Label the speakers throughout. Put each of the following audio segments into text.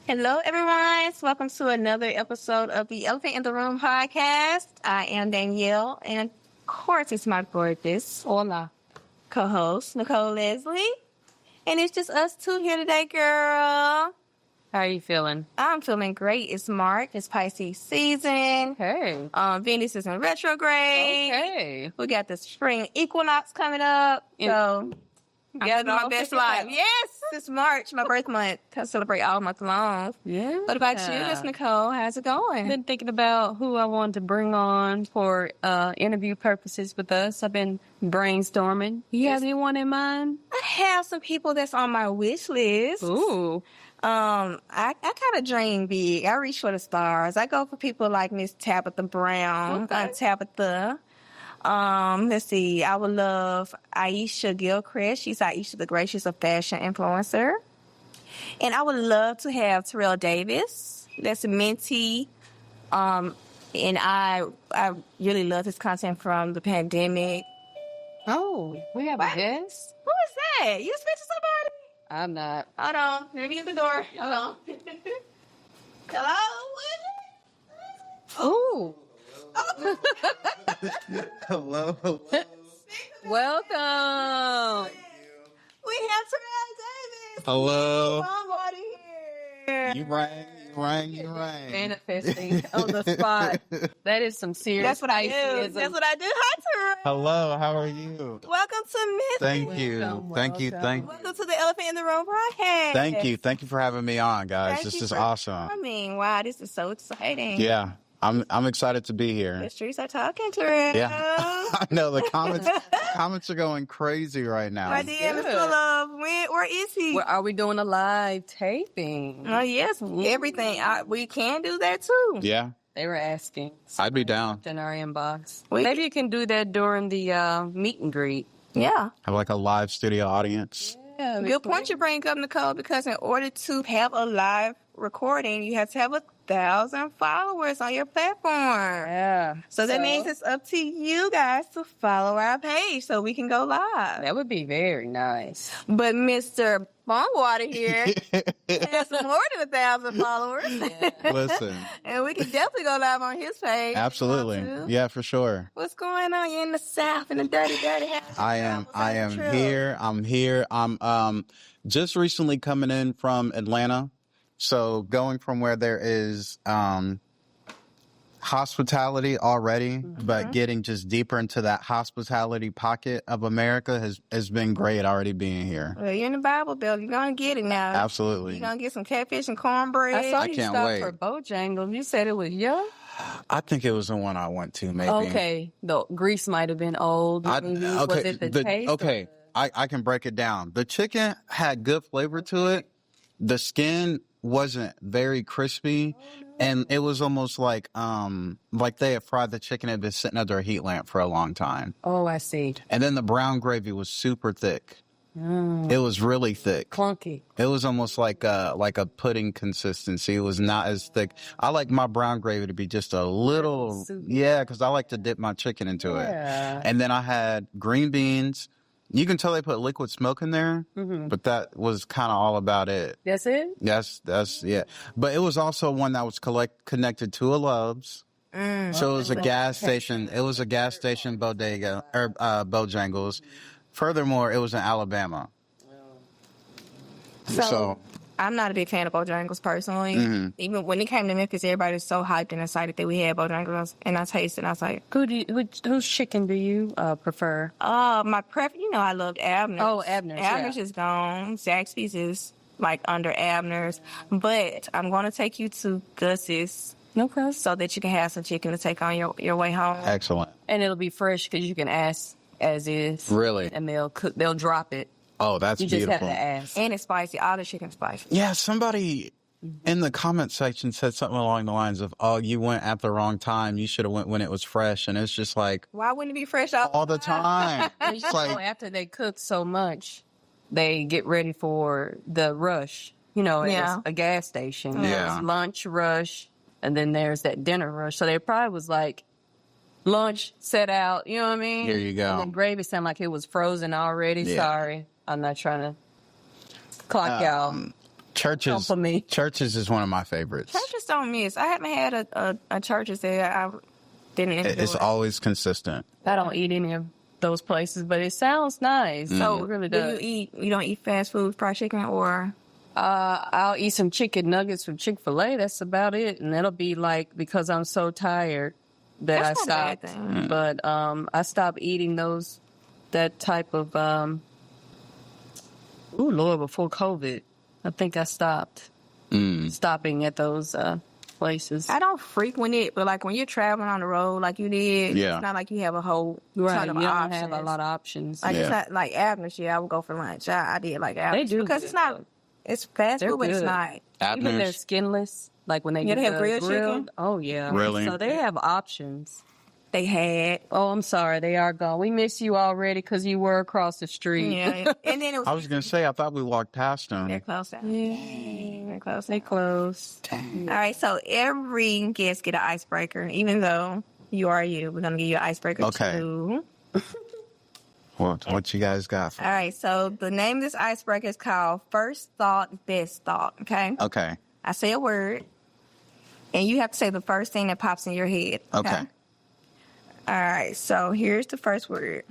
Speaker 1: Hello, everyone. Welcome to another episode of the Elephant in the Room podcast. I am Danielle, and of course, it's my gorgeous
Speaker 2: Hola.
Speaker 1: co-host, Nicole Leslie. And it's just us two here today, girl.
Speaker 2: How are you feeling?
Speaker 1: I'm feeling great. It's March. It's Pisces season.
Speaker 2: Hey.
Speaker 1: Venus is in retrograde.
Speaker 2: Okay.
Speaker 1: We got the spring equinox coming up. So I'm living my best life. Yes, it's March, my birth month. I celebrate all month long.
Speaker 2: Yeah.
Speaker 1: What about you, Miss Nicole? How's it going?
Speaker 2: I've been thinking about who I want to bring on for interview purposes with us. I've been brainstorming. You have anyone in mind?
Speaker 1: I have some people that's on my wish list.
Speaker 2: Ooh.
Speaker 1: I kind of dream big. I reach for the stars. I go for people like Miss Tabitha Brown.
Speaker 2: Okay.
Speaker 1: Tabitha. Let's see. I would love Aisha Gilchrist. She's Aisha the Great. She's a fashion influencer. And I would love to have Terrell Davis. That's a Minty. And I really love his content from the pandemic.
Speaker 2: Oh, we have a guest?
Speaker 1: Who is that? You speak to somebody?
Speaker 2: I'm not.
Speaker 1: Hold on. Let me get the door. Hold on. Hello?
Speaker 2: Ooh.
Speaker 3: Hello.
Speaker 2: Welcome.
Speaker 1: We have Terrell Davis.
Speaker 3: Hello.
Speaker 1: Somebody here.
Speaker 3: You rang.
Speaker 2: Manifesting on the spot. That is some serious.
Speaker 1: That's what I do.
Speaker 2: Pisceism.
Speaker 1: That's what I do. Hi, Terrell.
Speaker 3: Hello, how are you?
Speaker 1: Welcome to Miss.
Speaker 3: Thank you.
Speaker 2: Welcome,
Speaker 3: Thank you.
Speaker 2: welcome.
Speaker 1: Welcome to the Elephant in the Room podcast.
Speaker 3: Thank you for having me on, guys.
Speaker 1: Thank
Speaker 3: This
Speaker 1: you
Speaker 3: is
Speaker 1: for
Speaker 3: awesome.
Speaker 1: coming. Wow, this is so exciting.
Speaker 3: Yeah. I'm excited to be here.
Speaker 1: The streets are talking, Terrell.
Speaker 3: Yeah. I know the comments are going crazy right now.
Speaker 1: My DM is full of where is he?
Speaker 2: Well, are we doing a live taping?
Speaker 1: Oh yes, everything. We can do that too.
Speaker 3: Yeah.
Speaker 2: They were asking.
Speaker 3: I'd be down.
Speaker 2: In our inbox.
Speaker 1: We-
Speaker 2: Maybe you can do that during the meet and greet.
Speaker 1: Yeah.
Speaker 3: Have like a live studio audience.
Speaker 2: Yeah,
Speaker 1: Good point you bring up, Nicole, because in order to have a live recording, you have to have 1,000 followers on your platform.
Speaker 2: Yeah.
Speaker 1: So that means it's up to you guys to follow our page so we can go live.
Speaker 2: That would be very nice.
Speaker 1: But Mr. Bongwater here has more than 1,000 followers.
Speaker 3: Listen.
Speaker 1: And we can definitely go live on his page.
Speaker 3: Absolutely. Yeah, for sure.
Speaker 1: What's going on? You're in the South in the dirty house.
Speaker 3: I am here. I'm here. I'm just recently coming in from Atlanta. So going from where there is hospitality already, but getting just deeper into that hospitality pocket of America has been great already being here.
Speaker 1: Well, you're in the Bible Belt. You're going to get it now.
Speaker 3: Absolutely.
Speaker 1: You're going to get some catfish and cornbread.
Speaker 2: I saw
Speaker 3: I
Speaker 2: you
Speaker 3: can't
Speaker 2: stop
Speaker 3: wait.
Speaker 2: for Bojangles. You said it was young?
Speaker 3: I think it was the one I went to, maybe.
Speaker 2: Okay. The grease might have been old. Was it the taste?
Speaker 3: Okay, I can break it down. The chicken had good flavor to it. The skin wasn't very crispy, and it was almost like they had fried the chicken and had been sitting under a heat lamp for a long time.
Speaker 2: Oh, I see.
Speaker 3: And then the brown gravy was super thick. It was really thick.
Speaker 2: Clunky.
Speaker 3: It was almost like a pudding consistency. It was not as thick. I like my brown gravy to be just a little, because I like to dip my chicken into it. And then I had green beans. You can tell they put liquid smoke in there, but that was kind of all about it.
Speaker 2: That's it?
Speaker 3: Yes, yeah. But it was also one that was connected to a Love's. So it was a gas station. It was a gas station bodega or Bojangles. Furthermore, it was in Alabama. So
Speaker 1: I'm not a big fan of Bojangles personally. Even when it came to Memphis, everybody was so hyped and excited that we had Bojangles, and I tasted, and I was like,
Speaker 2: Whose chicken do you prefer?
Speaker 1: my I loved Abner's.
Speaker 2: Oh, Abner's,
Speaker 1: Abner's is gone. Zaxby's is like under Abner's, but I'm going to take you to Gus's.
Speaker 2: Okay.
Speaker 1: So that you can have some chicken to take on your way home.
Speaker 3: excellent.
Speaker 2: And it'll be fresh because you can ask as is.
Speaker 3: Really?
Speaker 2: And they'll drop it.
Speaker 3: Oh, that's
Speaker 2: You just
Speaker 3: beautiful.
Speaker 2: have to ask.
Speaker 1: And it's spicy. All the chicken's spicy.
Speaker 3: Yeah, somebody in the comment section said something along the lines of, "Oh, you went at the wrong time. You should have went when it was fresh." And it's just like
Speaker 1: Why wouldn't it be fresh all
Speaker 3: all the time. It's like,
Speaker 2: After they cook so much, they get ready for the rush. you know,
Speaker 1: Yeah.
Speaker 2: as a gas station.
Speaker 3: Yeah.
Speaker 2: There's lunch rush, and then there's that dinner rush. So there probably was like lunch set out, you know what I mean?
Speaker 3: Here you go.
Speaker 2: And then gravy sounded like it was frozen already.
Speaker 3: Yeah.
Speaker 2: Sorry. I'm not trying to clock y'all.
Speaker 3: Churches.
Speaker 2: For me.
Speaker 3: Churches is one of my favorites.
Speaker 1: Churches don't miss. I haven't had a churches that I didn't enjoy.
Speaker 3: It's always consistent.
Speaker 2: I don't eat any of those places, but it sounds nice. So it really does.
Speaker 1: You don't eat fast food, fried chicken, or?
Speaker 2: I'll eat some chicken nuggets from Chick-fil-A. That's about it. And that'll be like, because I'm so tired that
Speaker 1: That's
Speaker 2: I
Speaker 1: not a bad
Speaker 2: stopped.
Speaker 1: thing.
Speaker 2: But I stopped eating that type of, before COVID. I think I stopped stopping at those places.
Speaker 1: I don't frequent it, but like when you're traveling on the road like you did, it's not like you have a whole ton of
Speaker 2: you don't
Speaker 1: options.
Speaker 2: have a lot of options.
Speaker 1: Like it's not like Abner's. Yeah, I would go for lunch. I did like Abner's.
Speaker 2: They do
Speaker 1: because
Speaker 2: good,
Speaker 1: it's not. It's fast
Speaker 2: They're
Speaker 1: food, but it's
Speaker 2: good.
Speaker 1: not.
Speaker 2: Even they're
Speaker 3: Abner's.
Speaker 2: skinless. Like when they
Speaker 1: Yeah,
Speaker 2: do
Speaker 1: they have
Speaker 2: the
Speaker 1: grilled chicken?
Speaker 2: Oh, yeah.
Speaker 3: Really?
Speaker 2: So they have options.
Speaker 1: They had.
Speaker 2: Oh, I'm sorry. They are gone. We miss you already because you were across the street.
Speaker 1: Yeah, and then it was.
Speaker 3: I was going to say, I thought we walked past them.
Speaker 1: They're close down.
Speaker 2: Yeah.
Speaker 1: They're close.
Speaker 2: They closed.
Speaker 1: All right, so every guest get an icebreaker, even though you are you. We're gonna give you an icebreaker
Speaker 3: Okay.
Speaker 1: too.
Speaker 3: What you guys got?
Speaker 1: All right, so the name of this icebreaker is called First Thought, Best Thought. Okay.
Speaker 3: Okay.
Speaker 1: I say a word, and you have to say the first thing that pops in your head.
Speaker 3: Okay.
Speaker 1: All right, so here's the first word.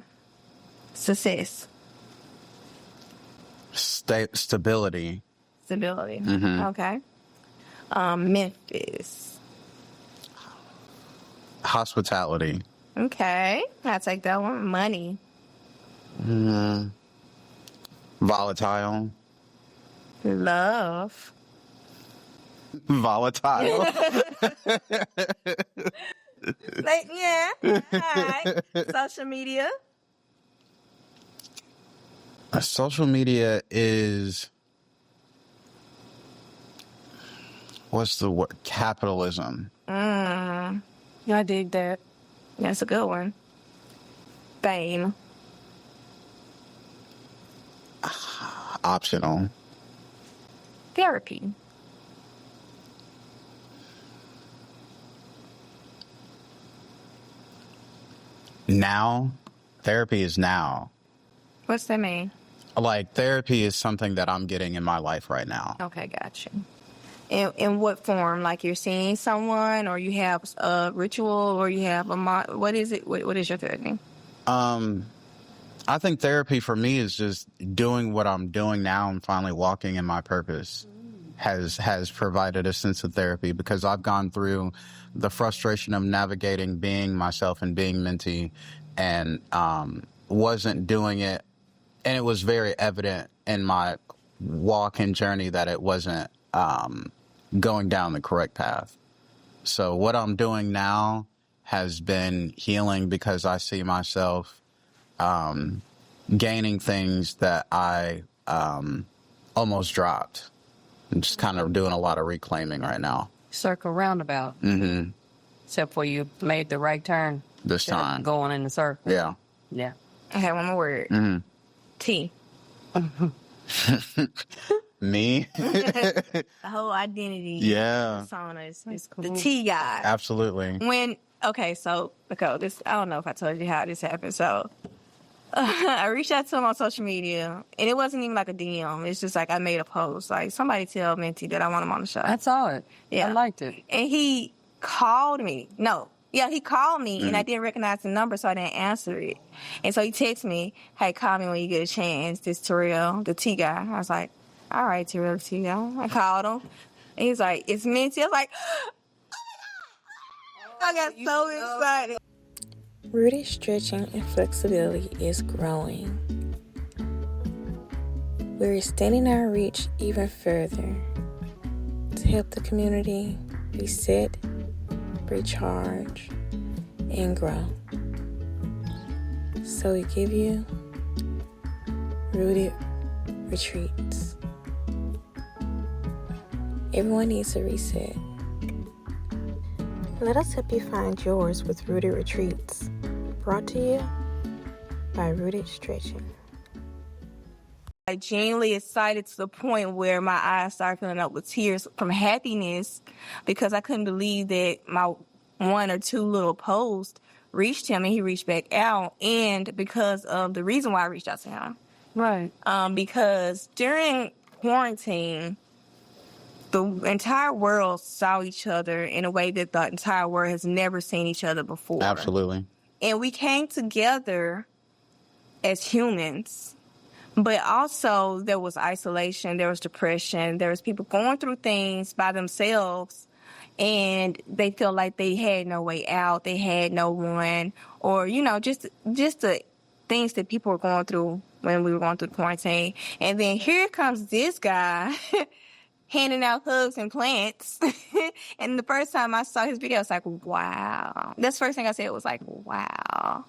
Speaker 1: Success.
Speaker 3: Stability.
Speaker 1: Stability.
Speaker 3: Mm-hmm.
Speaker 1: Okay. Memphis.
Speaker 3: Hospitality.
Speaker 1: Okay, I'll take that one. Money.
Speaker 3: Volatile.
Speaker 1: Love.
Speaker 3: Volatile.
Speaker 1: Like, yeah. All right. Social media.
Speaker 3: Social media is, what's the word? Capitalism.
Speaker 2: I dig that.
Speaker 1: That's a good one. Fame.
Speaker 3: Optional.
Speaker 1: Therapy.
Speaker 3: Now. Therapy is now.
Speaker 1: What's that mean?
Speaker 3: Like, therapy is something that I'm getting in my life right now.
Speaker 1: Okay, gotcha. In what form? Like you're seeing someone, or you have a ritual, or you have what is it? What is your therapy?
Speaker 3: I think therapy for me is just doing what I'm doing now and finally walking in my purpose has provided a sense of therapy, because I've gone through the frustration of navigating being myself and being Minty, and wasn't doing it. And it was very evident in my walk and journey that it wasn't going down the correct path. So what I'm doing now has been healing, because I see myself gaining things that I almost dropped. I'm just kind of doing a lot of reclaiming right now.
Speaker 2: Circle roundabout.
Speaker 3: Mm-hmm.
Speaker 2: Except for you made the right turn.
Speaker 3: This time.
Speaker 2: Going in the circle.
Speaker 3: Yeah.
Speaker 2: Yeah.
Speaker 1: Okay, one more word.
Speaker 3: Mm-hmm.
Speaker 1: T.
Speaker 3: Me?
Speaker 1: The whole identity.
Speaker 3: Yeah.
Speaker 1: Persona is
Speaker 2: cool.
Speaker 1: the T guy.
Speaker 3: Absolutely.
Speaker 1: So this, I don't know if I told you how this happened. So I reached out to him on social media, and it wasn't even like a DM. It's just like I made a post, like, somebody tell Minty that I want him on the show.
Speaker 2: I saw it.
Speaker 1: Yeah.
Speaker 2: I liked it.
Speaker 1: And he called me. He called me, and I didn't recognize the number, so I didn't answer it. And so he texted me, "Hey, call me when you get a chance. This Terrell, the T guy." I was like, "All right, Terrell, the T guy." I called him, and he's like, "It's Minty." I was like, I got so excited. Rooted stretching and flexibility is growing. We're extending our reach even further to help the community reset, recharge, and grow. So we give you Rooted Retreats. Everyone needs a reset. Let us help you find yours with Rooted Retreats. Brought to you by Rooted Stretching. genuinely excited to the point where my eyes started filling up with tears from happiness because I couldn't believe that my 1 or 2 little posts reached him and he reached back out, and because of the reason why I reached out to him.
Speaker 2: Right.
Speaker 1: Because during quarantine, the entire world saw each other in a way that the entire world has never seen each other before.
Speaker 3: Absolutely.
Speaker 1: And we came together as humans. But also there was isolation, there was depression, there was people going through things by themselves and they feel like they had no way out, they had no one, or, you know, just the things that people were going through when we were going through the quarantine. And then here comes this guy handing out hugs and plants. And the first time I saw his video, I was like, wow. That's the first thing I said, was like, wow.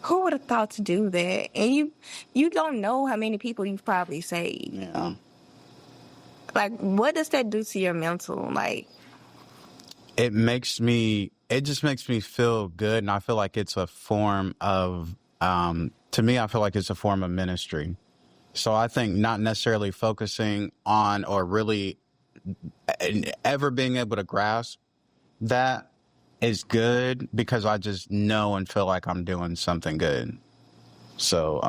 Speaker 1: Who would have thought to do that? And you don't know how many people you've probably saved.
Speaker 3: Yeah.
Speaker 1: Like, what does that do to your mental? Like,
Speaker 3: it just makes me feel good. And I feel like it's a form of, to me, I feel like it's a form of ministry. So I think not necessarily focusing on or really ever being able to grasp that is good, because I just know and feel like I'm doing something good. So,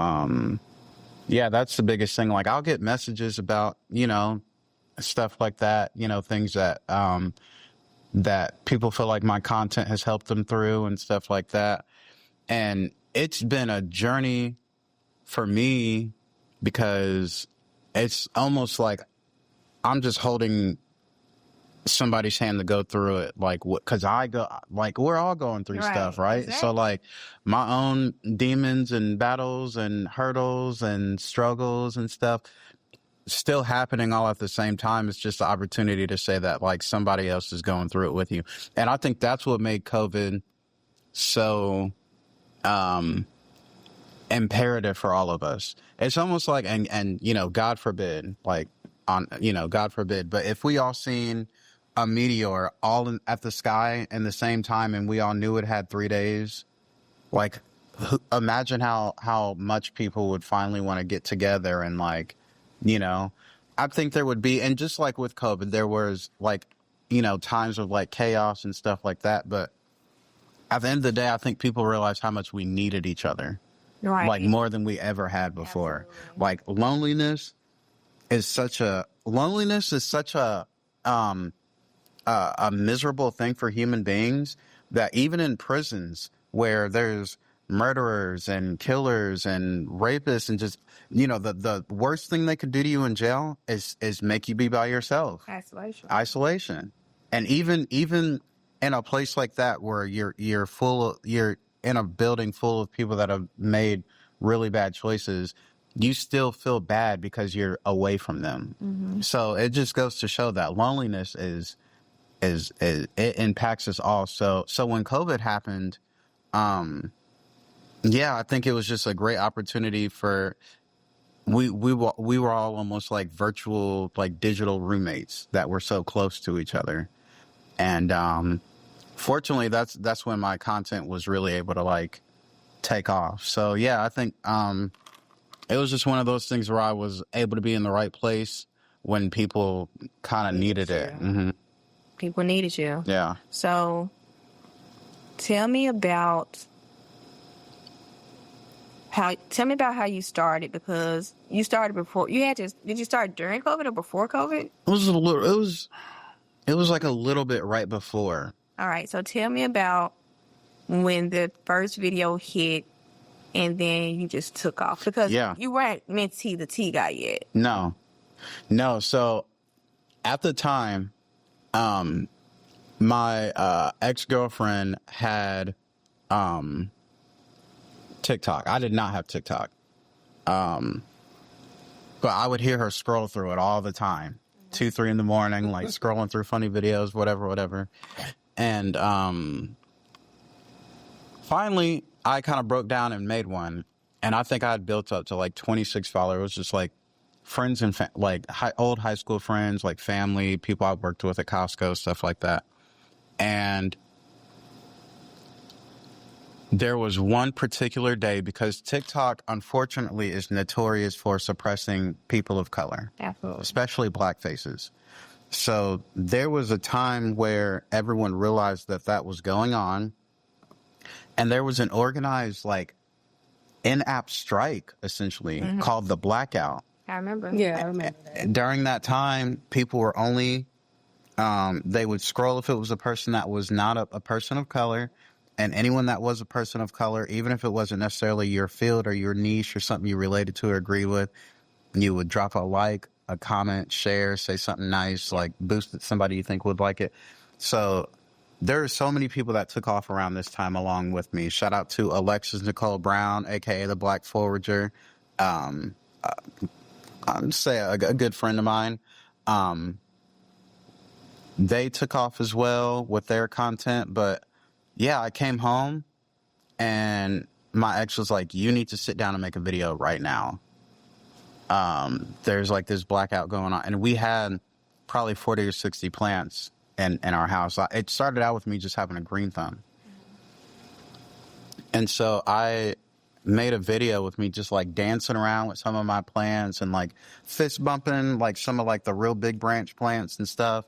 Speaker 3: yeah, that's the biggest thing. Like, I'll get messages about, you know, stuff like that, you know, things that, that people feel like my content has helped them through and stuff like that. And it's been a journey for me, because it's almost like I'm just holding somebody's hand to go through it, like, because we're all going through stuff, right? Exactly. So like my own demons and battles and hurdles and struggles and stuff still happening all at the same time. It's just the opportunity to say that like somebody else is going through it with you. And I think that's what made COVID so imperative for all of us. It's almost like, and you know, God forbid, God forbid, but if we all seen a meteor all at the sky in the same time and we all knew it had 3 days, like, imagine how much people would finally want to get together and, like, you know, I think there would be, and just like with COVID, there was, like, you know, times of like chaos and stuff like that, but at the end of the day, I think people realized how much we needed each other, right? Like more than we ever had before. Absolutely. Like loneliness is such a miserable thing for human beings, that even in prisons where there's murderers and killers and rapists and just, you know, the worst thing they could do to you in jail is make you be by yourself. Isolation. And even in a place like that where you're in a building full of people that have made really bad choices, you still feel bad because you're away from them. Mm-hmm. So it just goes to show that loneliness it impacts us all. So when COVID happened, yeah, I think it was just a great opportunity for, we were all almost like virtual, like digital roommates that were so close to each other. And, fortunately that's when my content was really able to like take off. So yeah, I think, it was just one of those things where I was able to be in the right place when people kind of needed it. Mm-hmm.
Speaker 1: People needed you.
Speaker 3: Yeah.
Speaker 1: So tell me about how you started, because you started before. Did you start during COVID or before COVID?
Speaker 3: It was like a little bit right before.
Speaker 1: All right. So tell me about when the first video hit and then you just took off, because you weren't Minty the tea guy yet.
Speaker 3: No. So at the time, my ex-girlfriend had TikTok. I did not have TikTok. But I would hear her scroll through it all the time. 2, 3 in the morning, like scrolling through funny videos, whatever. And finally, I kind of broke down and made one. And I think I had built up to like 26 followers, just like friends and old high school friends, like family, people I worked with at Costco, stuff like that. And There was one particular day, because TikTok, unfortunately, is notorious for suppressing people of color,
Speaker 1: Absolutely.
Speaker 3: especially black faces. So there was a time where everyone realized that that was going on, and there was an organized, like, in-app strike, essentially, called the Blackout.
Speaker 1: I remember.
Speaker 2: Yeah, I remember that.
Speaker 3: During that time, people were only, they would scroll if it was a person that was not a person of color, and anyone that was a person of color, even if it wasn't necessarily your field or your niche or something you related to or agree with, you would drop a like, a comment, share, say something nice, like boost somebody you think would like it. So there are so many people that took off around this time along with me. Shout out to Alexis Nicole Brown, aka the Black Forager. I'm say a good friend of mine. They took off as well with their content, but yeah, I came home and my ex was like, you need to sit down and make a video right now. There's like this blackout going on, and we had probably 40 or 60 plants in our house. It started out with me just having a green thumb. And so I made a video with me just like dancing around with some of my plants and like fist bumping like some of like the real big branch plants and stuff.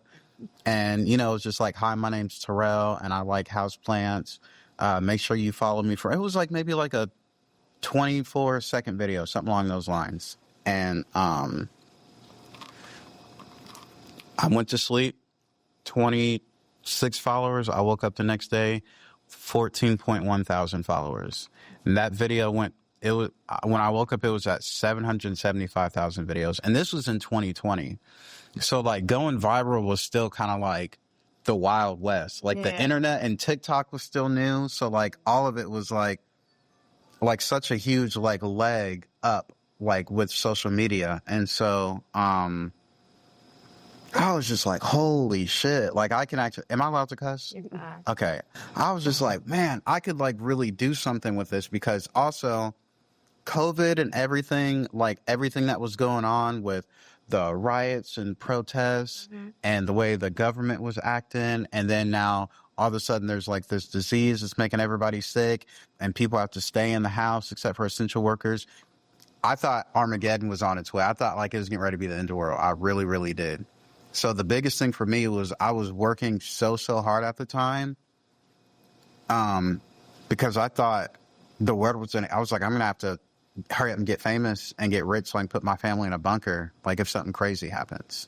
Speaker 3: And, you know, it's just like, hi, my name's Terrell and I like house plants. Make sure you follow me it was like maybe like a 24-second video, something along those lines. And I went to sleep, 26 followers. I woke up the next day, 14.1 thousand followers. And that video when I woke up, it was at 775,000 videos. And this was in 2020. So like going viral was still kind of like the Wild West. Like the internet and TikTok was still new. So like all of it was like such a huge like leg up like with social media. And so I was just like, holy shit. Like I can actually, am I allowed to cuss? Okay. I was just like, man, I could like really do something with this, because also COVID and everything, like everything that was going on with the riots and protests and the way the government was acting. And then now all of a sudden there's like this disease that's making everybody sick and people have to stay in the house except for essential workers. I thought Armageddon was on its way. I thought like it was getting ready to be the end of the world. I really, really did. So the biggest thing for me was I was working so hard at the time, because I thought the world was I was like, I'm going to have to hurry up and get famous and get rich so I can put my family in a bunker, like if something crazy happens.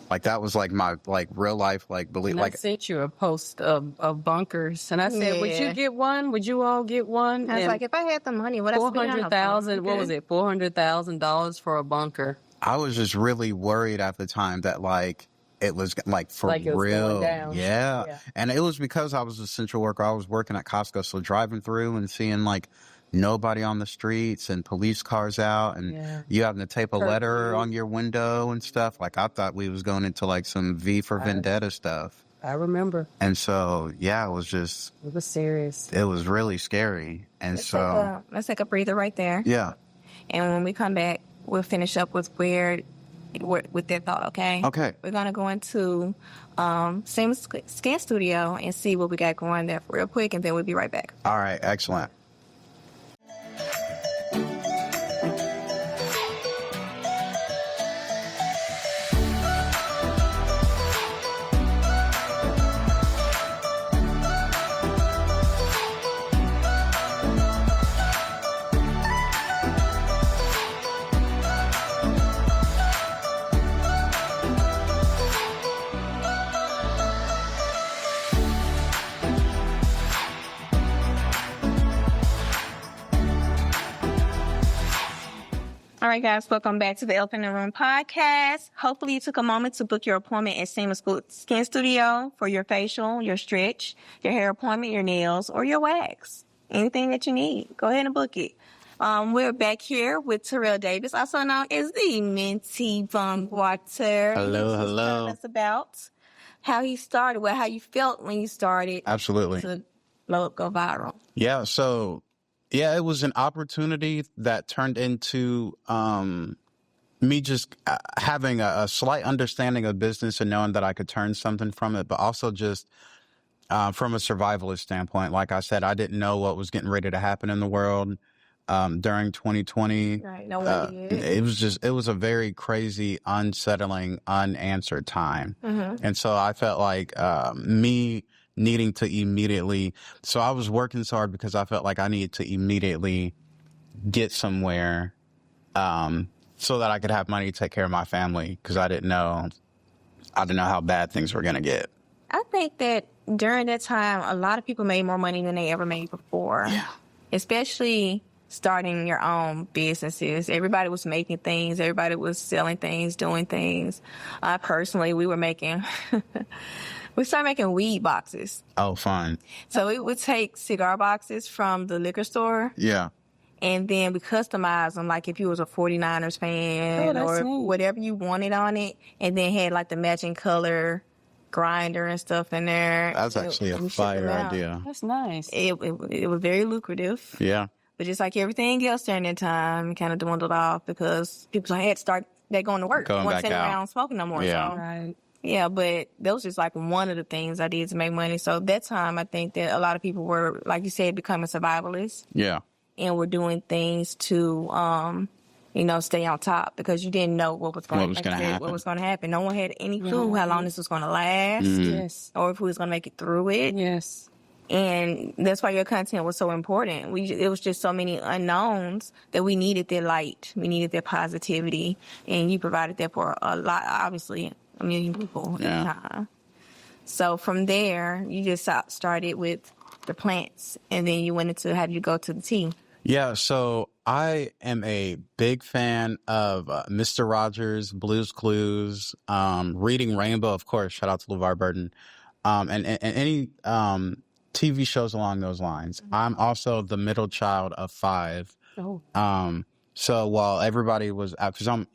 Speaker 3: Like that was like my like real life like belief.
Speaker 2: And
Speaker 3: like
Speaker 2: I sent you a post of bunkers, and I said, "Would you get one? Would you all get one?"
Speaker 1: I was like, if I had the money, what
Speaker 2: $400,000? What was it? $400,000 for a bunker.
Speaker 3: I was just really worried at the time that like it was like for
Speaker 2: like it was
Speaker 3: real.
Speaker 2: going down.
Speaker 3: Yeah. And it was because I was an essential worker. I was working at Costco, so driving through and seeing like nobody on the streets and police cars out and you having to tape a letter on your window and stuff. Like I thought we was going into like some V for Vendetta stuff.
Speaker 2: I remember.
Speaker 3: And so, it was
Speaker 2: serious.
Speaker 3: It was really scary. And
Speaker 1: let's take a breather right there.
Speaker 3: Yeah.
Speaker 1: And when we come back, we'll finish up with with that thought, okay?
Speaker 3: Okay.
Speaker 1: We're going to go into Same Skin Studio and see what we got going there real quick, and then we'll be right back.
Speaker 3: All right. Excellent.
Speaker 1: All right, guys, welcome back to the Elephant in the Room podcast. Hopefully you took a moment to book your appointment at Same Skin Studio for your facial, your stretch, your hair appointment, your nails, or your wax. Anything that you need, go ahead and book it. We're back here with Terrell Davis, also known as the Mintybongwater.
Speaker 3: Hello.
Speaker 1: Telling us about how he started, how you felt when you started.
Speaker 3: Absolutely.
Speaker 1: To go viral.
Speaker 3: Yeah. So, it was an opportunity that turned into me just having a slight understanding of business and knowing that I could turn something from it, but also just from a survivalist standpoint. Like I said, I didn't know what was getting ready to happen in the world during 2020.
Speaker 1: Right. No one did.
Speaker 3: It was a very crazy, unsettling, unanswered time. And so I felt like me needing to immediately, so I was working so hard because I felt like I needed to immediately get somewhere so that I could have money to take care of my family, because I didn't know how bad things were going to get.
Speaker 1: I think that during that time, a lot of people made more money than they ever made before.
Speaker 3: Yeah.
Speaker 1: Especially starting your own businesses. Everybody was making things. Everybody was selling things, doing things. Personally, we started making weed boxes.
Speaker 3: Oh, fun.
Speaker 1: So we would take cigar boxes from the liquor store.
Speaker 3: Yeah.
Speaker 1: And then we customize them, like if you was a 49ers fan or whatever you wanted on it. And then had like the matching color grinder and stuff in there.
Speaker 3: That's actually a fire idea.
Speaker 2: That's nice.
Speaker 1: It was very lucrative.
Speaker 3: Yeah.
Speaker 1: But just like everything else during that time, it kind of dwindled off because people had to start back going to work.
Speaker 3: Going back
Speaker 1: sitting
Speaker 3: out.
Speaker 1: around smoking no more.
Speaker 3: Yeah.
Speaker 1: So.
Speaker 2: Right.
Speaker 1: Yeah, but that was just like one of the things I did to make money. So that time, I think that a lot of people were, like you said, becoming survivalists.
Speaker 3: Yeah.
Speaker 1: And were doing things to, stay on top, because you didn't know what was going to happen. No one had any clue how long this was going to last.
Speaker 2: Yes.
Speaker 1: Or if we was going to make it through it.
Speaker 2: Yes.
Speaker 1: And that's why your content was so important. It was just so many unknowns that we needed their light. We needed their positivity. And you provided that for obviously, a million people at the time. So from there, you just started with the plants. And then you went into, how did you go to the tea?
Speaker 3: Yeah, so I am a big fan of Mr. Rogers, Blue's Clues, Reading Rainbow, of course. Shout out to LeVar Burton. And any TV shows along those lines. I'm also the middle child of 5.
Speaker 2: Oh.
Speaker 3: So while everybody was out, because I'm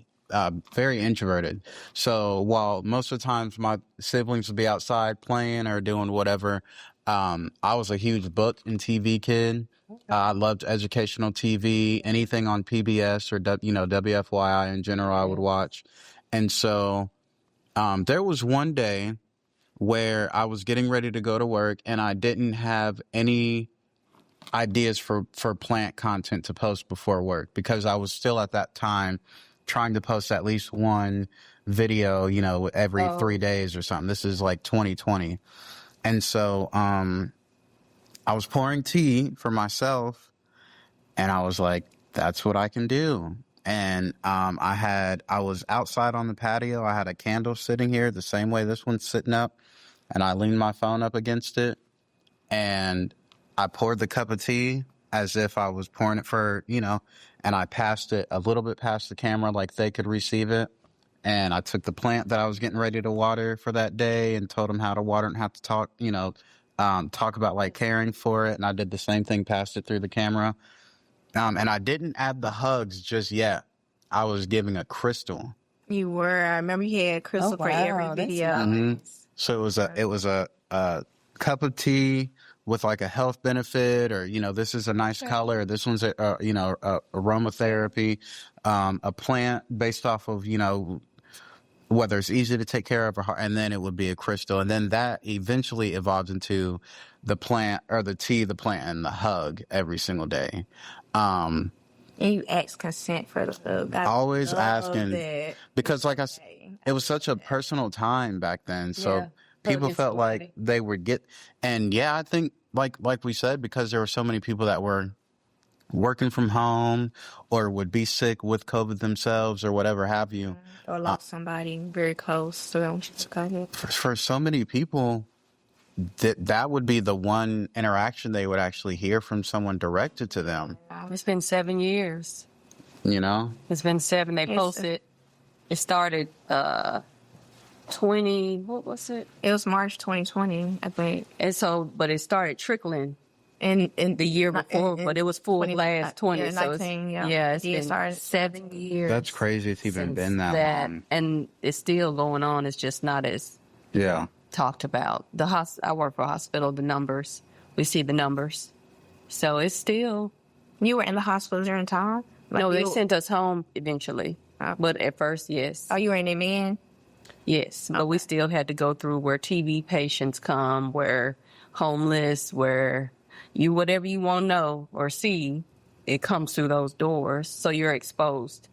Speaker 3: very introverted. So while most of the times my siblings would be outside playing or doing whatever, I was a huge book and TV kid. I loved educational TV, anything on PBS or WFYI in general, I would watch. And so there was one day where I was getting ready to go to work and I didn't have any ideas for plant content to post before work, because I was still at that time trying to post at least one video, every 3 days or something. This is like 2020. And so I was pouring tea for myself and I was like, that's what I can do. And I was outside on the patio. I had a candle sitting here the same way this one's sitting up. And I leaned my phone up against it and I poured the cup of tea as if I was pouring it for, and I passed it a little bit past the camera like they could receive it. And I took the plant that I was getting ready to water for that day and told them how to water it and have to talk, talk about like caring for it. And I did the same thing, passed it through the camera. And I didn't add the hugs just yet. I was giving a crystal.
Speaker 1: You were. I remember you had a crystal for every video.
Speaker 2: Nice.
Speaker 3: So it was a cup of tea with like a health benefit, or this is a nice color. This one's aromatherapy, a plant based off of whether it's easy to take care of or hard, and then it would be a crystal, and then that eventually evolved into the plant or the tea, the plant, and the hug every single day.
Speaker 1: And you ask consent for the hug.
Speaker 3: Always asking
Speaker 1: that.
Speaker 3: Because, like I said, it was such a personal time back then. So people felt like they would and I think like we said, because there were so many people that were working from home or would be sick with COVID themselves or whatever have you.
Speaker 1: Or lost somebody very close to them.
Speaker 3: For so many people, that would be the one interaction they would actually hear from someone directed to them.
Speaker 2: It's been 7 years.
Speaker 3: It's
Speaker 2: been 7. They posted. It started 20. What was it?
Speaker 1: It was March 2020, I think.
Speaker 2: And so, but it started trickling in the year before, but it was full last 20.
Speaker 1: Yeah,
Speaker 2: so
Speaker 1: 19,
Speaker 2: it's been 7 years.
Speaker 3: That's crazy. It's even been that long.
Speaker 2: And it's still going on. It's just not as talked about. I work for a hospital. The numbers, we see the numbers. So it's still.
Speaker 1: You were in the hospital during the time?
Speaker 2: No, they sent us home eventually. But at first, yes.
Speaker 1: Oh, you were in Amen?
Speaker 2: Yes, but we still had to go through where TB patients come, where homeless, where whatever you want to know or see, it comes through those doors, so you're exposed.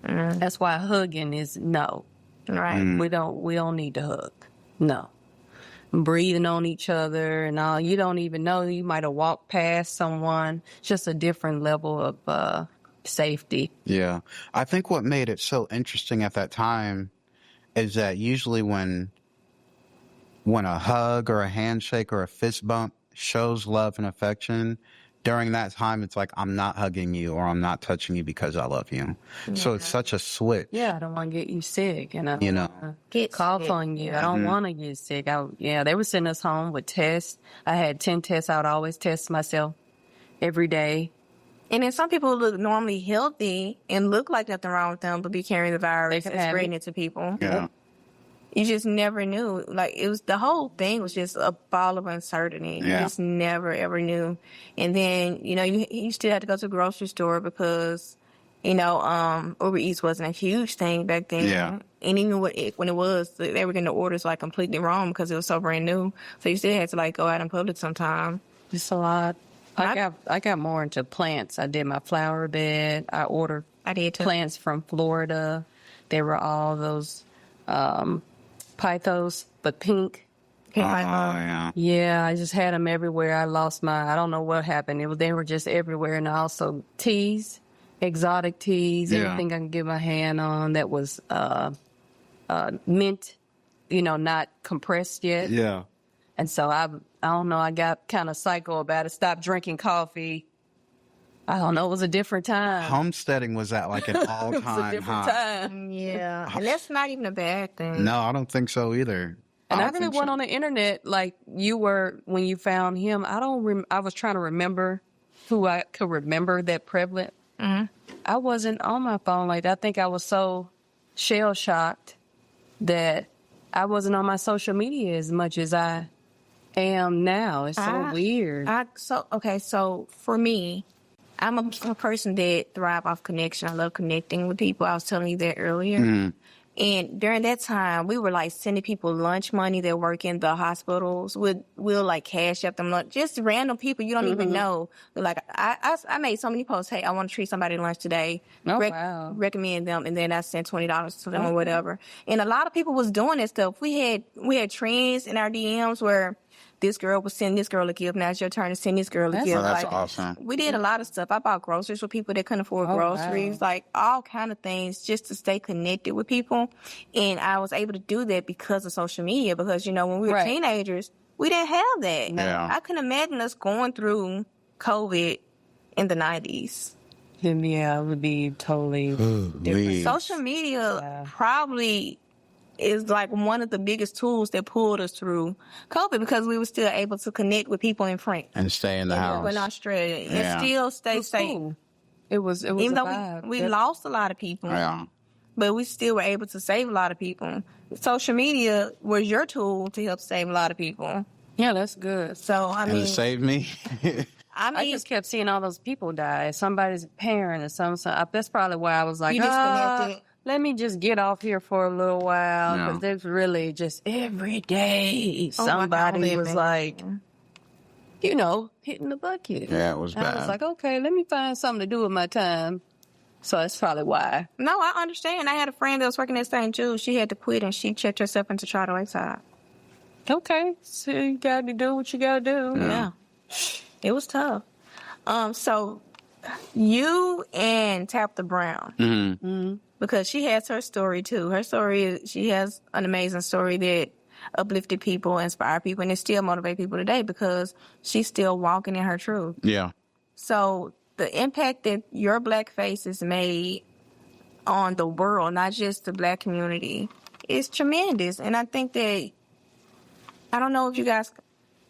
Speaker 2: That's why hugging is no.
Speaker 1: Right.
Speaker 2: We don't need to hug. No. Breathing on each other and all. You don't even know. You might have walked past someone. Just a different level of safety.
Speaker 3: Yeah. I think what made it so interesting at that time is that usually when a hug or a handshake or a fist bump shows love and affection, during that time, it's like, I'm not hugging you or I'm not touching you because I love you. Yeah. So it's such a switch.
Speaker 2: Yeah, I don't want to get you sick. And I
Speaker 3: you know,
Speaker 2: cough on you. I don't want to get sick. They were sending us home with tests. I had 10 tests. I would always test myself every day.
Speaker 1: And then some people look normally healthy and look like nothing wrong with them, but be carrying the virus and spreading it to people.
Speaker 3: Yeah.
Speaker 1: You just never knew. Like, the whole thing was just a ball of uncertainty. You just never, ever knew. And then, you still had to go to the grocery store because, Uber Eats wasn't a huge thing back then.
Speaker 3: Yeah.
Speaker 1: And even when it was, they were getting the orders, like, completely wrong because it was so brand new. So you still had to, like, go out in public sometime.
Speaker 2: Just a lot. I got more into plants. I did my flower bed. I did too. Plants from Florida. They were all those pythos, but pink. Yeah, I just had them everywhere. I lost I don't know what happened. They were just everywhere. And also teas, exotic teas, anything I can get my hand on that was mint, not compressed yet.
Speaker 3: Yeah.
Speaker 2: And so I don't know, I got kind of psycho about it. Stopped drinking coffee. I don't know, it was a different time.
Speaker 3: Homesteading was at like an all-time
Speaker 2: It was a different time.
Speaker 1: Yeah, and that's not even a bad thing.
Speaker 3: No, I don't think so either.
Speaker 2: And I really went on the internet like you were when you found him. I was trying to remember who I could remember that prevalent. Mm-hmm. I wasn't on my phone like that. I think I was so shell-shocked that I wasn't on my social media as much as I am now. It's so weird.
Speaker 1: So for me, I'm a person that thrive off connection. I love connecting with people. I was telling you that earlier. Mm-hmm. And during that time, we were like sending people lunch money that work in the hospitals. We'll like cash up them lunch, just random people you don't even know. Like I made so many posts. Hey, I want to treat somebody lunch today.
Speaker 2: Wow.
Speaker 1: Recommend them, and then I sent $20 to them or whatever. And a lot of people was doing that stuff. We had trends in our DMs where this girl was sending this girl a gift. Now it's your turn to send this girl a gift.
Speaker 3: Oh, that's awesome.
Speaker 1: We did a lot of stuff. I bought groceries for people that couldn't afford groceries, like all kind of things just to stay connected with people. And I was able to do that because of social media because, when we were teenagers, we didn't have that.
Speaker 3: Yeah.
Speaker 1: I couldn't imagine us going through COVID in the 90s.
Speaker 2: Yeah, it would be totally different.
Speaker 1: Social media probably is like one of the biggest tools that pulled us through COVID because we were still able to connect with people in France
Speaker 3: and stay in the house
Speaker 1: in Australia and still stay safe.
Speaker 2: Cool. It was
Speaker 1: even though we lost a lot of people, but we still were able to save a lot of people. Social media was your tool to help save a lot of people.
Speaker 2: Yeah, that's good.
Speaker 1: So I mean,
Speaker 3: it saved me.
Speaker 2: I just kept seeing all those people die. Somebody's parent or something. That's probably why I was like,
Speaker 1: you disconnected.
Speaker 2: Let me just get off here for a little while because there's really just every day somebody was like, hitting the bucket.
Speaker 3: Yeah, it was bad.
Speaker 2: I was like, okay, let me find something to do with my time. So that's probably why.
Speaker 1: No, I understand. I had a friend that was working at St. Jude. She had to quit and she checked herself into Charter Lakeside.
Speaker 2: Okay, so you got to do what you got to do.
Speaker 1: Yeah. It was tough. So you and Tabitha Brown. Mm-hmm. Mm-hmm. Because she has her story, too. Her story, she has an amazing story that uplifted people, inspired people, and it still motivates people today because she's still walking in her truth.
Speaker 3: Yeah.
Speaker 1: So the impact that your black face has made on the world, not just the black community, is tremendous. And I think that, I don't know if you guys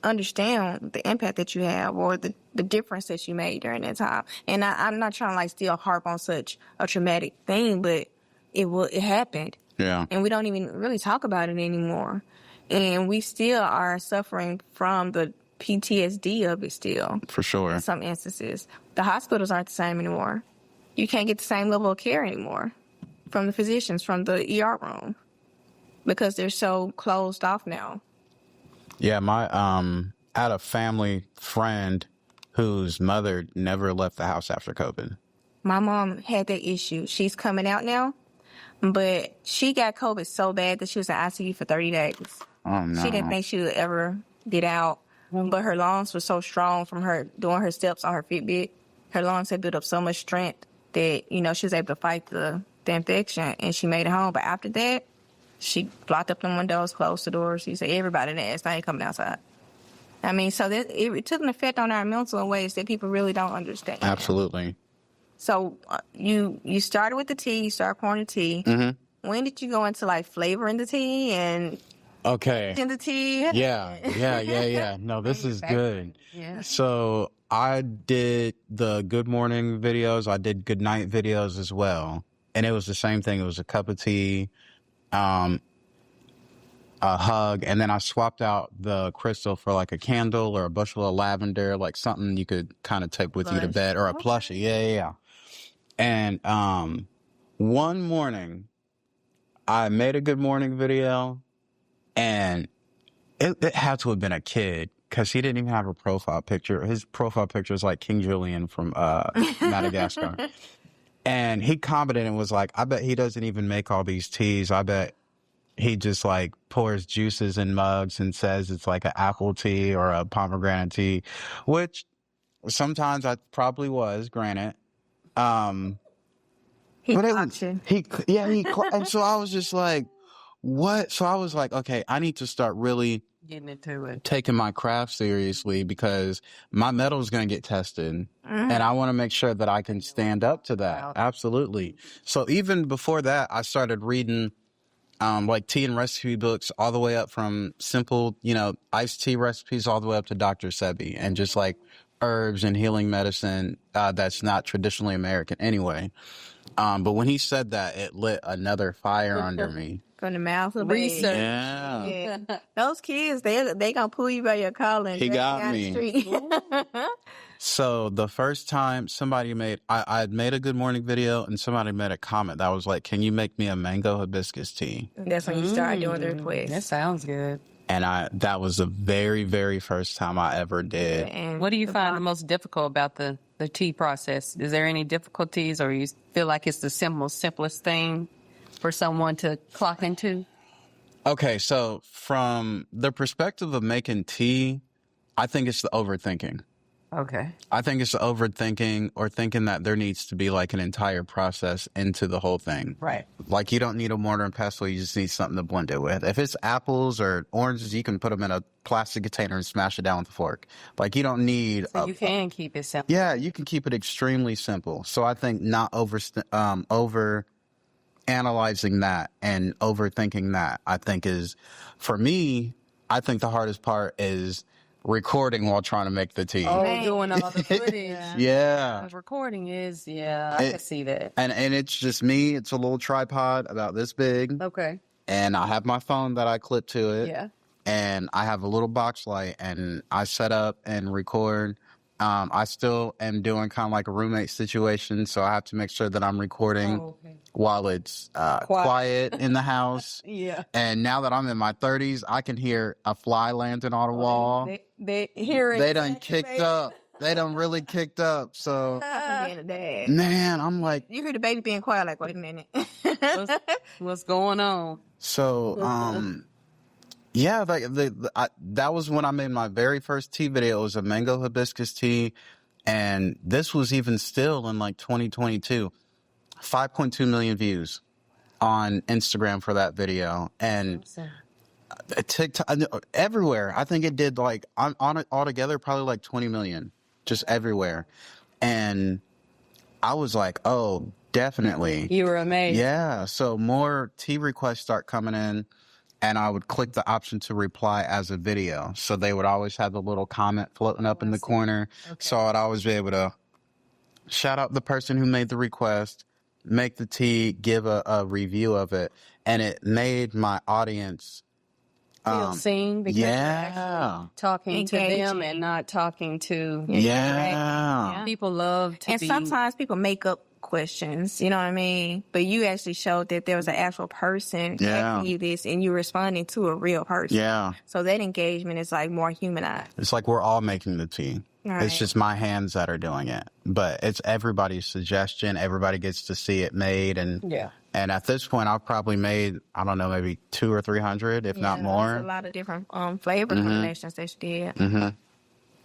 Speaker 1: understand the impact that you have or the difference that you made during that time. And I'm not trying to like still harp on such a traumatic thing, but it happened.
Speaker 3: Yeah.
Speaker 1: And we don't even really talk about it anymore. And we still are suffering from the PTSD of it still.
Speaker 3: For sure.
Speaker 1: In some instances. The hospitals aren't the same anymore. You can't get the same level of care anymore from the physicians, from the ER room, because they're so closed off now.
Speaker 3: Yeah, had a family friend whose mother never left the house after COVID.
Speaker 1: My mom had that issue. She's coming out now, but she got COVID so bad that she was in ICU for 30 days.
Speaker 3: Oh, no.
Speaker 1: She didn't think she would ever get out, but her lungs were so strong from her doing her steps on her Fitbit. Her lungs had built up so much strength that, you know, she was able to fight the infection, and she made it home. But after that, she blocked up the windows, closed the doors. She said, everybody in the ass, I ain't coming outside. I mean, so it took an effect on our mental in ways that people really don't understand.
Speaker 3: Absolutely.
Speaker 1: So you started with the tea, you started pouring the tea. Mm-hmm. When did you go into like flavoring the tea and in the tea?
Speaker 3: Yeah. No, this is good. Yeah. So I did the good morning videos. I did good night videos as well. And it was the same thing. It was a cup of tea, a hug, and then I swapped out the crystal for like a candle or a bushel of lavender, like something you could kind of take with you to bed, or a plushie. Yeah. And one morning, I made a good morning video, and it had to have been a kid, because he didn't even have a profile picture. His profile picture is like King Julian from Madagascar. And he commented and was like, I bet he doesn't even make all these teas. I bet he just like pours juices in mugs and says it's like an apple tea or a pomegranate tea, which sometimes I probably was, granted.
Speaker 1: He clocked you.
Speaker 3: And so I was just like, what? So I was like, okay, I need to start really
Speaker 2: getting into it,
Speaker 3: taking my craft seriously, because my metal is going to get tested, and I want to make sure that I can stand up to that. Wow. Absolutely. So even before that, I started reading like tea and recipe books, all the way up from simple, iced tea recipes, all the way up to Dr. Sebi, and just like herbs and healing medicine that's not traditionally American anyway. But when he said that, it lit another fire under me.
Speaker 1: From the mouth of
Speaker 2: research.
Speaker 1: Yeah. Those kids, they gonna pull you by your collar and
Speaker 3: he got
Speaker 1: down
Speaker 3: me.
Speaker 1: the street.
Speaker 3: So the first time somebody I had made a good morning video, and somebody made a comment that was like, can you make me a mango hibiscus tea?
Speaker 1: That's when you started doing the request.
Speaker 2: That sounds good.
Speaker 3: And that was the very, very first time I ever did.
Speaker 1: And
Speaker 2: what do you find the most difficult about the tea process? Is there any difficulties, or you feel like it's the simplest thing for someone to clock into?
Speaker 3: Okay, so from the perspective of making tea, I think it's the overthinking.
Speaker 2: Okay.
Speaker 3: I think it's the overthinking, or thinking that there needs to be like an entire process into the whole thing.
Speaker 2: Right.
Speaker 3: Like you don't need a mortar and pestle, you just need something to blend it with. If it's apples or oranges, you can put them in a plastic container and smash it down with a fork. Like you don't need...
Speaker 2: So you can keep it simple.
Speaker 3: Yeah, you can keep it extremely simple. So I think not over analyzing that and overthinking that, I think is, for me, I think the hardest part is recording while trying to make the tea.
Speaker 2: Oh, doing all the footage.
Speaker 3: Yeah.
Speaker 2: Recording is, I can see that.
Speaker 3: And it's just me. It's a little tripod about this big.
Speaker 2: Okay.
Speaker 3: And I have my phone that I clip to it.
Speaker 2: Yeah.
Speaker 3: And I have a little box light, and I set up and record. I still am doing kind of like a roommate situation, so I have to make sure that I'm recording while it's quiet in the house.
Speaker 2: Yeah.
Speaker 3: And now that I'm in my 30s, I can hear a fly landing on a wall.
Speaker 2: They hear it.
Speaker 3: They done kicked up. They done really kicked up. So, man, I'm like...
Speaker 1: You hear the baby being quiet, like, wait a minute.
Speaker 2: What's going on?
Speaker 3: So, yeah, like that was when I made my very first tea video. It was a mango hibiscus tea, and this was even still in like 2022. 5.2 million views on Instagram for that video, and TikTok, everywhere. I think it did like on it altogether probably like 20 million, just everywhere. And I was like, oh, definitely.
Speaker 2: You were amazed.
Speaker 3: Yeah. So more tea requests start coming in. And I would click the option to reply as a video. So they would always have the little comment floating up in the corner. Okay. So I'd always be able to shout out the person who made the request, make the tea, give a review of it. And it made my audience
Speaker 2: feel seen, because you're actually talking to them and not talking to...
Speaker 3: Yeah.
Speaker 2: People love to
Speaker 1: and sometimes people make up questions, you know what I mean? But you actually showed that there was an actual person asking you this and you're responding to a real person.
Speaker 3: Yeah.
Speaker 1: So that engagement is like more humanized.
Speaker 3: It's like we're all making the tea.
Speaker 1: Right.
Speaker 3: It's just my hands that are doing it. But it's everybody's suggestion. Everybody gets to see it made. And at this point, I've probably made, I don't know, maybe 200 or 300, if not more.
Speaker 1: There's a lot of different flavor combinations that you did. Mm-hmm.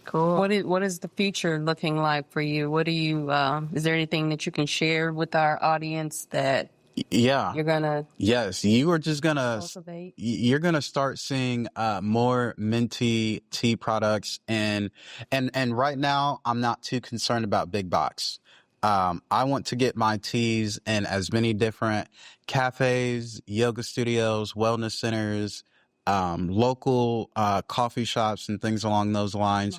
Speaker 1: Cool.
Speaker 2: What is the future looking like for you? What do you, is there anything that you can share with our audience that you're gonna
Speaker 3: you are just gonna
Speaker 2: cultivate?
Speaker 3: You're gonna start seeing more minty tea products, and right now I'm not too concerned about big box. I want to get my teas in as many different cafes, yoga studios, wellness centers, local coffee shops and things along those lines.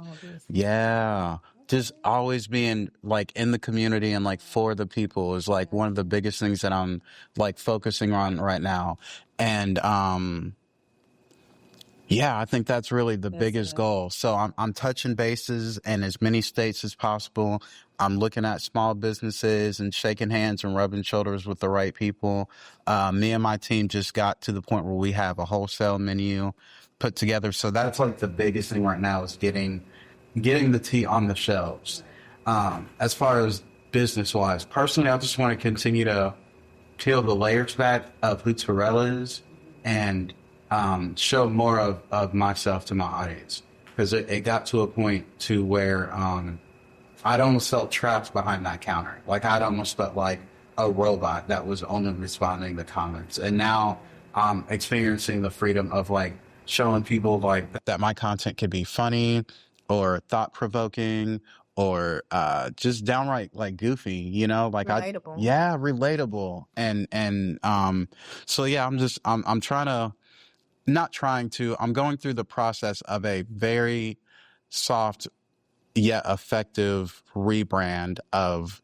Speaker 3: Just always being like in the community and like for the people is like one of the biggest things that I'm like focusing on right now. And I think that's really the biggest goal. So I'm touching bases in as many states as possible. I'm looking at small businesses and shaking hands and rubbing shoulders with the right people. Me and my team just got to the point where we have a wholesale menu put together. So that's like the biggest thing right now is getting the tea on the shelves. As far as business-wise, personally, I just want to continue to peel the layers back of who Terrell is and show more of myself to my audience. Because it got to a point to where I'd almost felt trapped behind that counter. Like I'd almost felt like a robot that was only responding to comments. And now I'm experiencing the freedom of like showing people like that my content could be funny, or thought-provoking, or just downright like goofy, you know, like
Speaker 1: relatable.
Speaker 3: Relatable. And so I'm I'm going through the process of a very soft yet effective rebrand of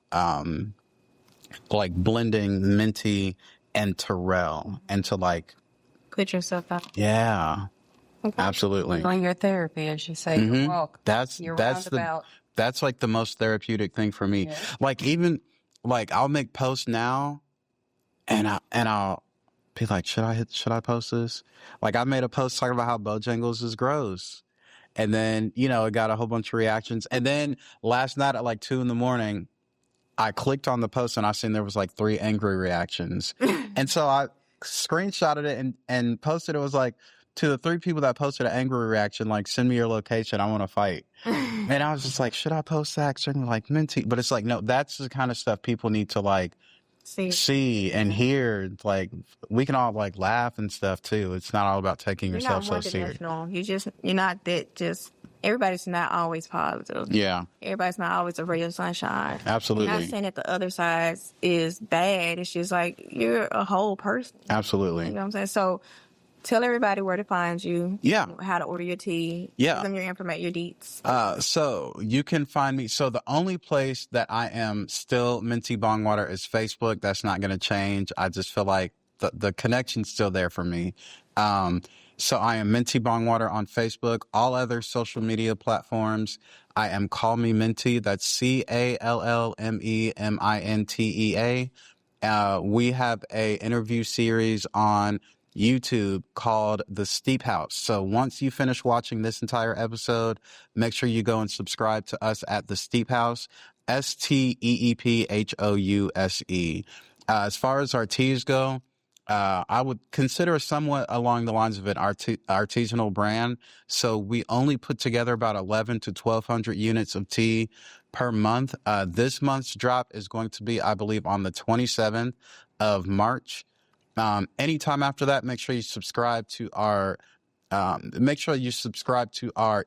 Speaker 3: like blending Minty and Terrell into like
Speaker 1: put yourself out.
Speaker 3: Yeah. Okay. Absolutely.
Speaker 2: Doing your therapy, as you say, your walk.
Speaker 3: That's like the most therapeutic thing for me. Yeah. Like even like I'll make posts now, and I'll be like, should I post this? Like I made a post talking about how Bojangles is gross, and then it got a whole bunch of reactions. And then last night at like 2 a.m, I clicked on the post and I seen there was like 3 angry reactions, and so I screenshotted it and posted. It was like, to the 3 people that posted an angry reaction, like, send me your location, I want to fight. And I was just like, should I post that? Certainly, like, Minty. But it's like, no, that's the kind of stuff people need to, like, see and hear. Like, we can all, like, laugh and stuff, too. It's not all about taking yourself so serious.
Speaker 1: You're not that just, everybody's not always positive.
Speaker 3: Yeah.
Speaker 1: Everybody's not always a ray of sunshine.
Speaker 3: Absolutely.
Speaker 1: I'm not saying that the other side is bad. It's just like, you're a whole person.
Speaker 3: Absolutely.
Speaker 1: You know what I'm saying? So, tell everybody where to find you.
Speaker 3: Yeah.
Speaker 1: How to order your tea.
Speaker 3: Yeah.
Speaker 1: Give them your information, your deets.
Speaker 3: So you can find me. So the only place that I am still Mintybongwater is Facebook. That's not going to change. I just feel like the connection's still there for me. So I am Mintybongwater on Facebook. All other social media platforms, I am Call Me Minty. That's CALLMEMINTEA. We have a interview series on YouTube called The Steep House. So once you finish watching this entire episode, make sure you go and subscribe to us at The Steep House, STEEPHOUSE. As far as our teas go, I would consider somewhat along the lines of an artisanal brand. So we only put together about 1,100 to 1,200 units of tea per month. This month's drop is going to be, I believe, on the 27th of March. Anytime after that, make sure you subscribe to our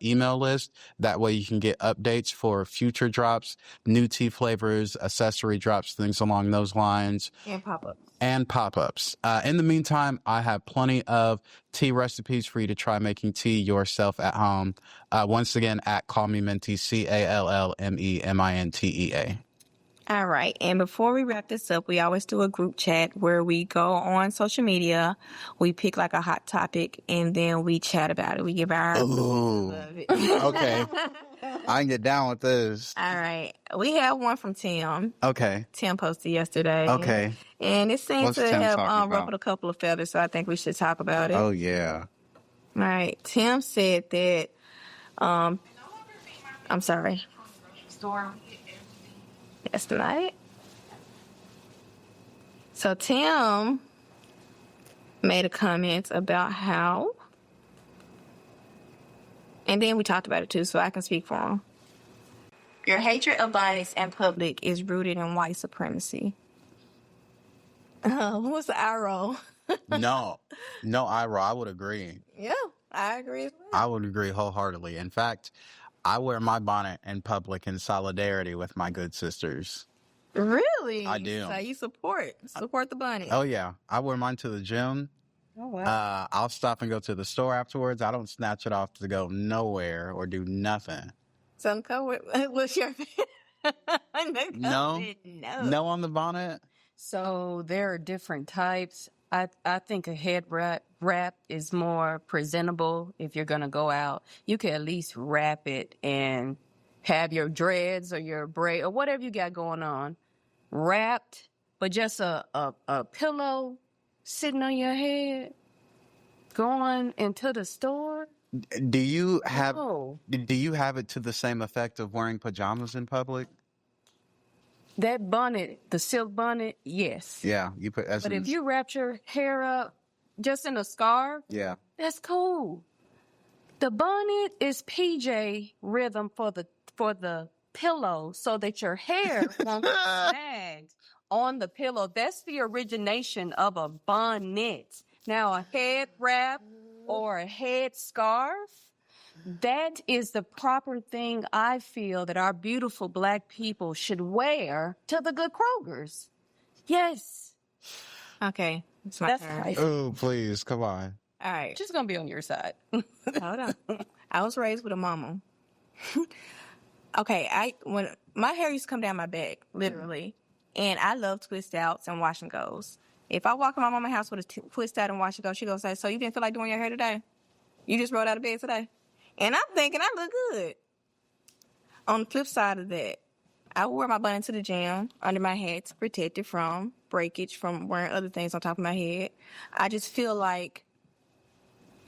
Speaker 3: email list. That way you can get updates for future drops, new tea flavors, accessory drops, things along those lines.
Speaker 1: And
Speaker 3: pop-ups. In the meantime, I have plenty of tea recipes for you to try making tea yourself at home. Once again, at Call Me Minty, CALLMEMINTEA.
Speaker 1: All right. And before we wrap this up, we always do a group chat where we go on social media, we pick like a hot topic, and then we chat about it. We give our
Speaker 3: Ooh. Okay. I can get down with this.
Speaker 1: All right. We have one from Tim.
Speaker 3: Okay.
Speaker 1: Tim posted yesterday.
Speaker 3: Okay.
Speaker 1: And it seems
Speaker 3: What's
Speaker 1: to
Speaker 3: Tim
Speaker 1: have
Speaker 3: talking about?
Speaker 1: ruffled a couple of feathers, so I think we should talk about it.
Speaker 3: Oh, yeah.
Speaker 1: All right. Tim said that, I'm sorry. That's night. So Tim made a comment about how, and then we talked about it too, so I can speak for him. Your hatred of bonnets in public is rooted in white supremacy. What's the eye roll?
Speaker 3: No, Ira, I would agree.
Speaker 1: Yeah, I agree as well.
Speaker 3: I would agree wholeheartedly. In fact, I wear my bonnet in public in solidarity with my good sisters.
Speaker 1: Really?
Speaker 3: I do.
Speaker 1: So you support the bonnet.
Speaker 3: Oh, yeah. I wear mine to the gym.
Speaker 2: Oh, wow.
Speaker 3: I'll stop and go to the store afterwards. I don't snatch it off to go nowhere or do nothing.
Speaker 1: So, Nicole, what's your
Speaker 3: No on the bonnet.
Speaker 2: So there are different types. I think a head wrap is more presentable if you're going to go out. You can at least wrap it and have your dreads or your braid or whatever you got going on wrapped, but just a pillow sitting on your head going into the store.
Speaker 3: Do you have
Speaker 2: No.
Speaker 3: Do you have it to the same effect of wearing pajamas in public?
Speaker 2: That bonnet, the silk bonnet, yes.
Speaker 3: Yeah, you put.
Speaker 2: But if you wrap your hair up just in a scarf,
Speaker 3: yeah,
Speaker 2: that's cool. The bonnet is PJ rhythm for the pillow, so that your hair won't get snagged on the pillow. That's the origination of a bonnet. Now, a head wrap or a head scarf, that is the proper thing I feel that our beautiful Black people should wear to the good Krogers. Yes.
Speaker 1: Okay. It's my
Speaker 2: That's
Speaker 1: turn.
Speaker 2: right.
Speaker 3: Oh, please, come on.
Speaker 1: All right.
Speaker 2: Just gonna be on your side.
Speaker 1: Hold on. I was raised with a mama. Okay, when my hair used to come down my back, literally, and I love twist outs and wash and goes. If I walk in my mama's house with a twist out and wash and go, she gonna say, "So you didn't feel like doing your hair today? You just rolled out of bed today?" And I'm thinking I look good. On the flip side of that, I wear my bonnet to the gym under my head to protect it from breakage from wearing other things on top of my head. I just feel like,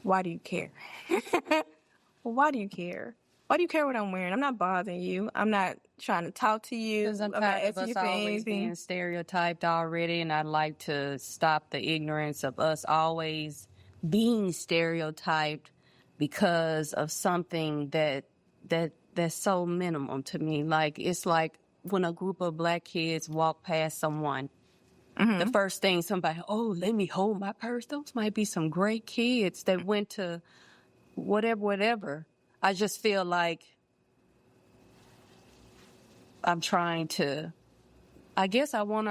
Speaker 1: why do you care? Well, why do you care? Why do you care what I'm wearing? I'm not bothering you. I'm not trying to talk to you.
Speaker 2: Because I'm
Speaker 1: not
Speaker 2: tired of
Speaker 1: asking
Speaker 2: us
Speaker 1: you for
Speaker 2: always
Speaker 1: anything.
Speaker 2: being stereotyped already, and I'd like to stop the ignorance of us always being stereotyped because of something that's so minimum to me. Like, it's like when a group of Black kids walk past someone, the first thing somebody, oh, let me hold my purse. Those might be some great kids that went to whatever. I just feel like I'm trying to, I guess I want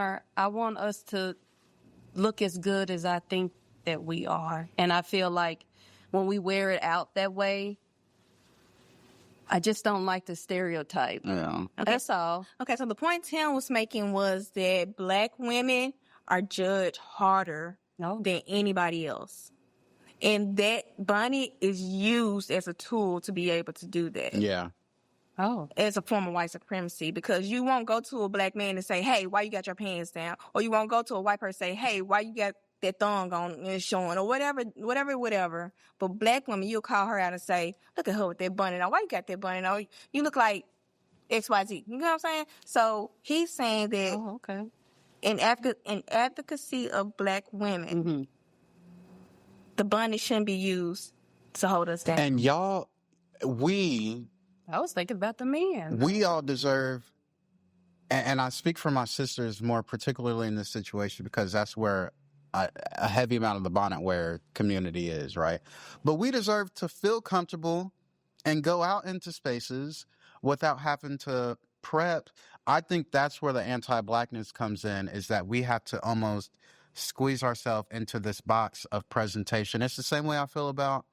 Speaker 2: us to look as good as I think that we are. And I feel like when we wear it out that way, I just don't like the stereotype.
Speaker 3: Yeah.
Speaker 1: Okay.
Speaker 2: That's all.
Speaker 1: Okay, so the point Tim was making was that Black women are judged harder than anybody else. And that bonnet is used as a tool to be able to do that.
Speaker 3: Yeah.
Speaker 2: Oh.
Speaker 1: As a form of white supremacy, because you won't go to a Black man and say, "Hey, why you got your pants down?" Or you won't go to a white person and say, "Hey, why you got that thong on and showing?" Or whatever. But Black women, you'll call her out and say, "Look at her with that bonnet on. Why you got that bonnet on? You look like XYZ." You know what I'm saying? So he's saying that
Speaker 2: okay.
Speaker 1: in advocacy of Black women, the bonnet shouldn't be used to hold us down.
Speaker 3: And y'all,
Speaker 2: I was thinking about the men.
Speaker 3: we all deserve, and I speak for my sisters more particularly in this situation because that's where a heavy amount of the bonnet wear community is, right? But we deserve to feel comfortable and go out into spaces without having to prep. I think that's where the anti-Blackness comes in, is that we have to almost squeeze ourselves into this box of presentation. It's the same way I feel about,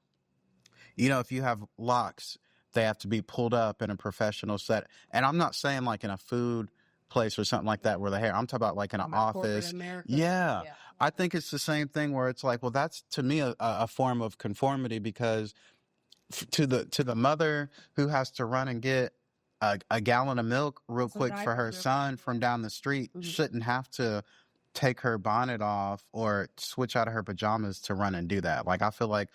Speaker 3: if you have locks, they have to be pulled up in a professional set. And I'm not saying like in a food place or something like that where the hair, I'm talking about like in an office. Yeah. I think it's the same thing where it's like, well, that's to me a form of conformity, because to the mother who has to run and get a gallon of milk real quick for her son from down the street shouldn't have to take her bonnet off or switch out of her pajamas to run and do that. Like, I feel like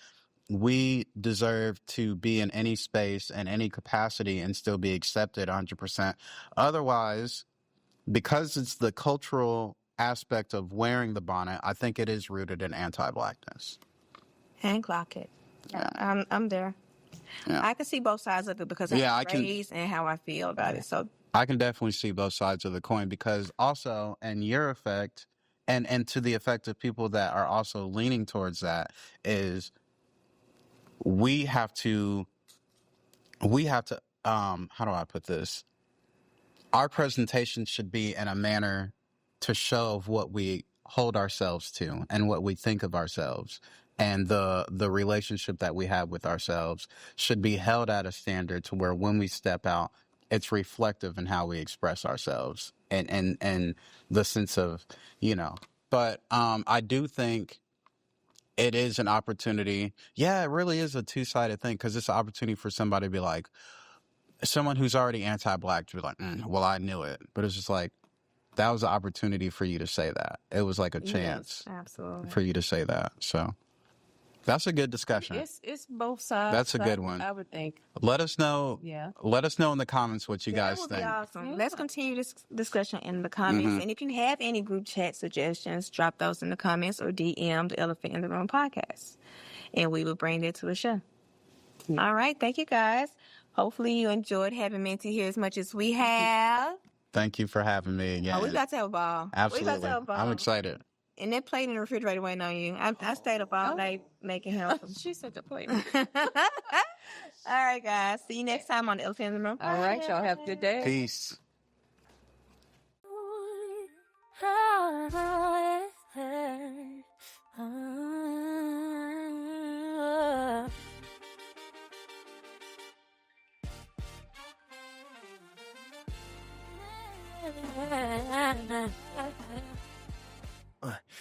Speaker 3: we deserve to be in any space and any capacity and still be accepted 100%. Otherwise, because it's the cultural aspect of wearing the bonnet, I think it is rooted in anti-blackness.
Speaker 1: And clock it.
Speaker 3: Yeah.
Speaker 1: I'm there.
Speaker 3: Yeah.
Speaker 1: I can see both sides of it because I'm raised and how I feel about it. So
Speaker 3: I can definitely see both sides of the coin, because also, and your effect, and to the effect of people that are also leaning towards that, is we have to how do I put this? Our presentation should be in a manner to show of what we hold ourselves to and what we think of ourselves, and the relationship that we have with ourselves should be held at a standard to where when we step out, it's reflective in how we express ourselves and the sense of, but I do think it is an opportunity. Yeah, it really is a two-sided thing, because it's an opportunity for somebody to be like, someone who's already anti-black to be like, well, I knew it. But it's just like, that was an opportunity for you to say that. It was like a chance for you to say that. So that's a good discussion.
Speaker 2: It's both sides.
Speaker 3: That's a good one.
Speaker 2: I would think.
Speaker 3: Let us know. Yeah. Let us know in the comments what you guys think.
Speaker 1: That would be awesome. Yeah. Let's continue this discussion in the comments. And if you have any group chat suggestions, drop those in the comments or DM the Elephant in the Room podcast, and we will bring that to the show. All right. Thank you, guys. Hopefully you enjoyed having Minty here as much as we have.
Speaker 3: Thank you for having me again.
Speaker 1: Oh, we got to have a ball.
Speaker 3: Absolutely. I'm excited.
Speaker 1: And that plate in the refrigerator waiting on you. I stayed up all night making him.
Speaker 2: She said the plate.
Speaker 1: All right, guys. See you next time on the Elephant in the Room.
Speaker 2: All right. Y'all have a good day.
Speaker 3: Peace.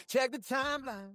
Speaker 4: Check the timeline.